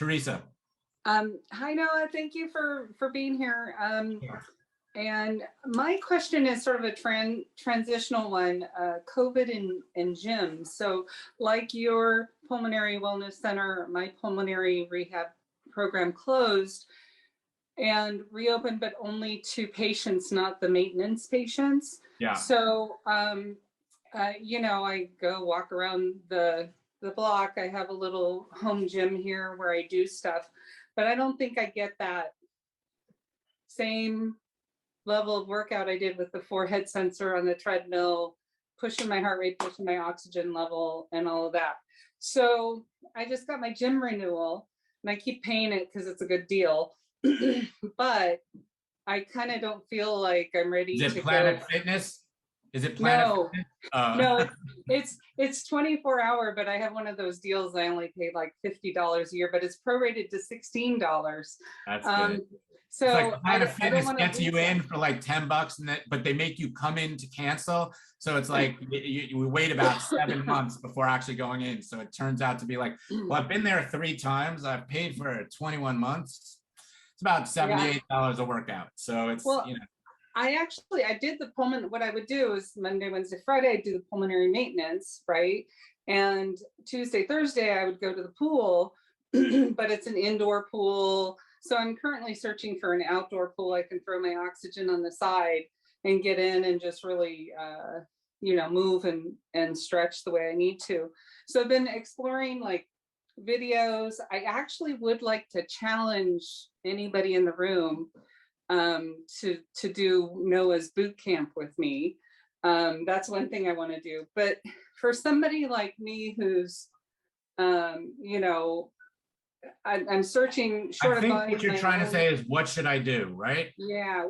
Teresa. Hi, Noah. Thank you for being here. Yeah. And my question is sort of a transitional one, COVID in gyms. So like your pulmonary wellness center, my pulmonary rehab program closed and reopened, but only to patients, not the maintenance patients. Yeah. So, you know, I go walk around the block. I have a little home gym here where I do stuff, but I don't think I get that same level of workout I did with the forehead sensor on the treadmill, pushing my heart rate, pushing my oxygen level, and all of that. So I just got my gym renewal, and I keep paying it because it's a good deal. But I kind of don't feel like I'm ready to go. Is it Planet Fitness? Is it Planet Fitness? No, it's 24-hour, but I have one of those deals. I only pay like $50 a year, but it's prorated to $16. That's good. So it's like Planet Fitness gets you in it. for like $10, but they make you come in to cancel. So it's like you wait about 7 months before actually going in. So it turns out to be like, well, I've been there 3 times. I've paid for 21 months. It's about $78 a workout. So it's, you know. I did the what I would do is Monday, Wednesday, Friday, I do the pulmonary maintenance, right? And Tuesday, Thursday, I would go to the pool, but it's an indoor pool. So I'm currently searching for an outdoor pool. I can throw my oxygen on the side and get in and just really, you know, move and stretch the way I need to. So I've been exploring like videos. I actually would like to challenge anybody in the room to do Noah's boot camp with me. That's one thing I want to do. But for somebody like me who's, you know, I'm searching short of buying. I think what you're trying to say is, what should I do, right? Yeah,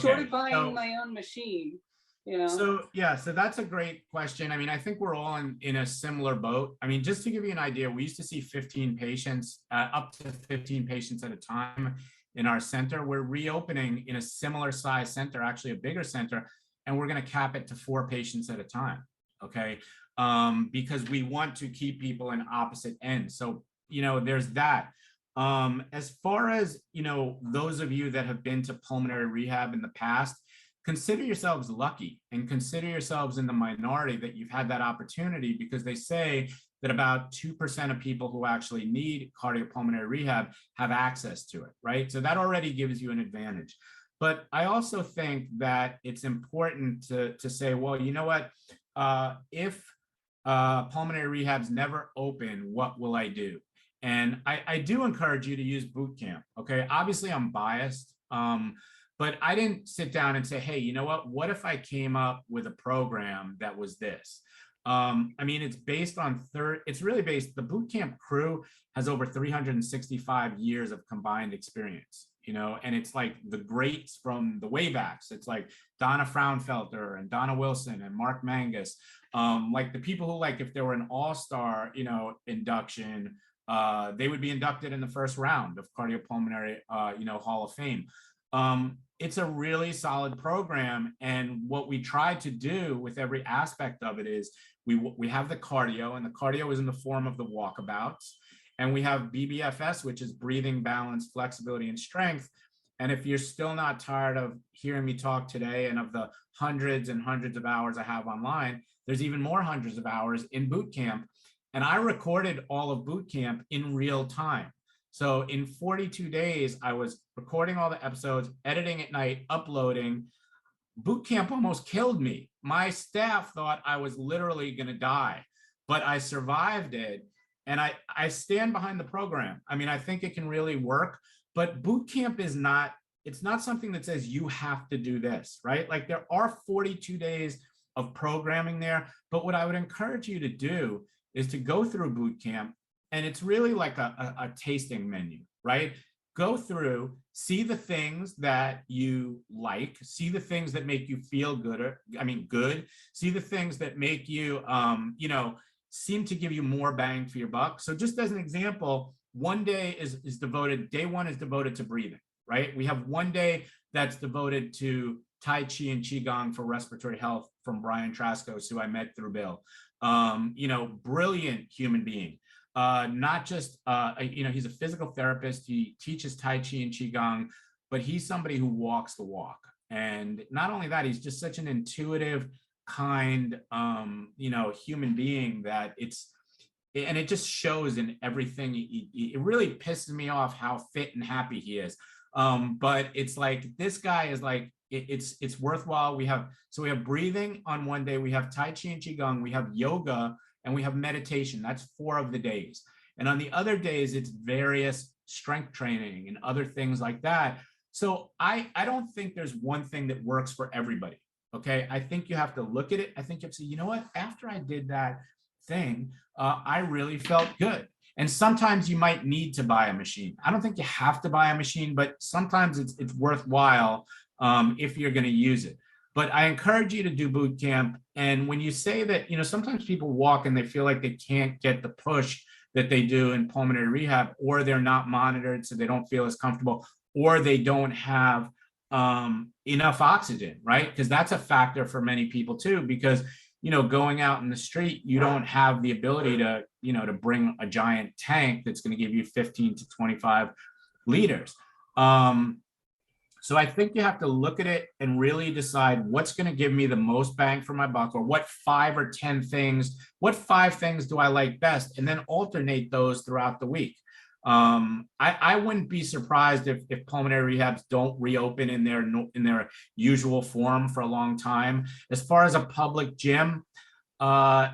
short of buying my own machine, you know? So yeah, so that's a great question. I mean, I think we're all in a similar boat. I mean, just to give you an idea, we used to see 15 patients, up to 15 patients at a time in our center. We're reopening in a similar size center, actually a bigger center, and we're going to cap it to 4 patients at a time, okay? Because we want to keep people in opposite ends. So, you know, there's that. As far as, you know, those of you that have been to pulmonary rehab in the past, consider yourselves lucky and consider yourselves in the minority that you've had that opportunity, because they say that about 2% of people who actually need cardiopulmonary rehab have access to it, right? So that already gives you an advantage. But I also think that it's important to say, well, you know what, if pulmonary rehab's never open, what will I do? And I do encourage you to use boot camp, okay? Obviously, I'm biased, but I didn't sit down and say, hey, you know what if I came up with a program that was this? I mean, it's based on it's really based, the boot camp crew has over 365 years of combined experience, you know, and it's like the greats from the way backs. It's like Donna Fraunfelter and Donna Wilson and Mark Mangus, like the people who, like, if there were an all-star, you know, induction, they would be inducted in the first round of cardiopulmonary, you know, Hall of Fame. It's a really solid program. And what we try to do with every aspect of it is we have the cardio, and the cardio is in the form of the walkabouts. And we have BBFS, which is breathing, balance, flexibility, and strength. And if you're still not tired of hearing me talk today and of the hundreds and hundreds of hours I have online, there's even more hundreds of hours in boot camp. And I recorded all of boot camp in real time. So in 42 days, I was recording all the episodes, editing at night, uploading. Boot camp almost killed me. My staff thought I was literally going to die, but I survived it. And I stand behind the program. I mean, I think it can really work, but boot camp is not, it's not something that says you have to do this, right? Like, there are 42 days of programming there, but what I would encourage you to do is to go through boot camp. And it's really like a tasting menu, right? Go through, see the things that you like, see the things that make you feel good, good, see the things that make you, you know, seem to give you more bang for your buck. So just as an example, one day is devoted, day one is devoted to breathing, right? We have one day that's devoted to Tai Chi and Qigong for respiratory health from Brian Traskos, who I met through Bill. You know, brilliant human being. not just, he's a physical therapist. He teaches Tai Chi and Qigong, but he's somebody who walks the walk. And not only that, he's just such an intuitive, kind, human being that and it just shows in everything. It really pisses me off how fit and happy he is. But it's like, this guy is like, it's worthwhile. We have breathing on one day, we have Tai Chi and Qigong, we have yoga, and we have meditation. That's 4 of the days. And on the other days, it's various strength training and other things like that. So I don't think there's one thing that works for everybody. Okay. I think you have to look at it. I think you have to say, you know what, after I did that thing, I really felt good. And sometimes you might need to buy a machine. I don't think you have to buy a machine, but sometimes it's worthwhile if you're going to use it. But I encourage you to do boot camp. And when you say that, sometimes people walk and they feel like they can't get the push that they do in pulmonary rehab, or they're not monitored, so they don't feel as comfortable, or they don't have enough oxygen, right? Because that's a factor for many people too, because going out in the street, you don't have the ability to, to bring a giant tank that's going to give you 15 to 25 liters. So I think you have to look at it and really decide what's going to give me the most bang for my buck, or what 5 or 10 things, what 5 things do I like best, and then alternate those throughout the week. I wouldn't be surprised if pulmonary rehabs don't reopen in their usual form for a long time. As far as a public gym, to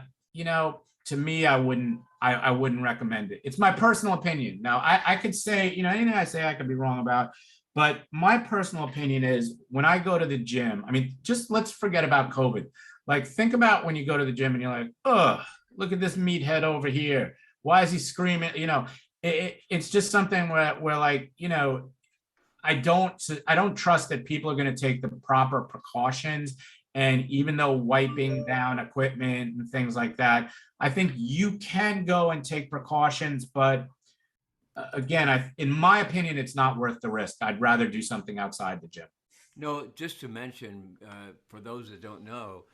me, I wouldn't recommend it. It's my personal opinion. Now, I could say, anything I say I could be wrong about, but my personal opinion is, when I go to the gym, I mean, just let's forget about COVID. Like, think about when you go to the gym and you're like, oh, look at this meathead over here. Why is he screaming? It's just something where like, I don't trust that people are going to take the proper precautions. And even though wiping down equipment and things like that, I think you can go and take precautions, but again, in my opinion, it's not worth the risk. I'd rather do something outside the gym. No, just to mention, for those that don't know,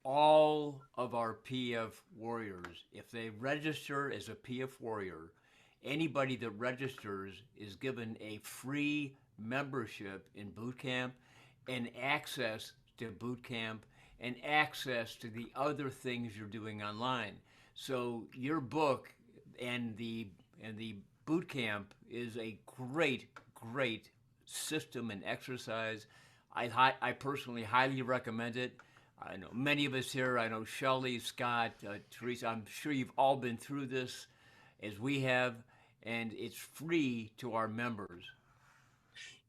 all of our PF warriors, if they register as a PF warrior, anybody that registers is given a free membership in boot camp, and access to boot camp, and access to the other things you're doing online. So your book and the boot camp is a great system and exercise. I personally highly recommend it. I know many of us here, I know Shelley, Scott, Teresa, I'm sure you've all been through this as we have, and it's free to our members.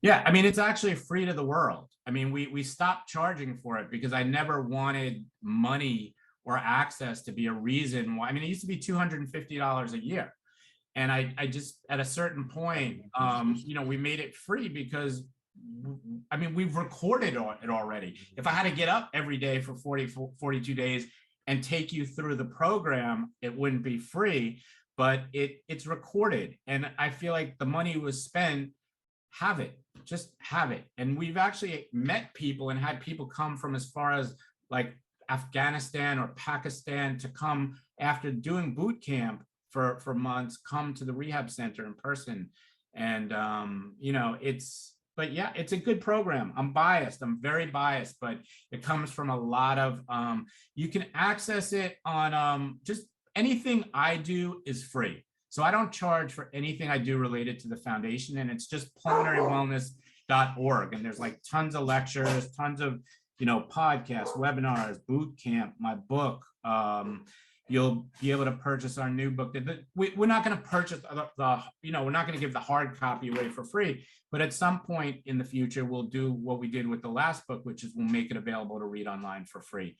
Yeah, I mean, it's actually free to the world. I mean, we stopped charging for it because I never wanted money or access to be a reason why. I mean, it used to be $250 a year. And I just, at a certain point, we made it free because, I mean, we've recorded it already. If I had to get up every day for 42 days and take you through the program, it wouldn't be free, but it's recorded. And I feel like the money was spent, just have it. And we've actually met people and had people come from as far as like Afghanistan or Pakistan to come after doing boot camp for months, come to the rehab center in person. And, but yeah, it's a good program. I'm biased. I'm very biased, but it comes from a lot of, you can access it on just anything I do is free. So I don't charge for anything I do related to the foundation, and it's just pulmonarywellness.org. And there's like tons of lectures, tons of, podcasts, webinars, boot camp, my book. You'll be able to purchase our new book. We're not going to purchase we're not going to give the hard copy away for free, but at some point in the future, we'll do what we did with the last book, which is we'll make it available to read online for free.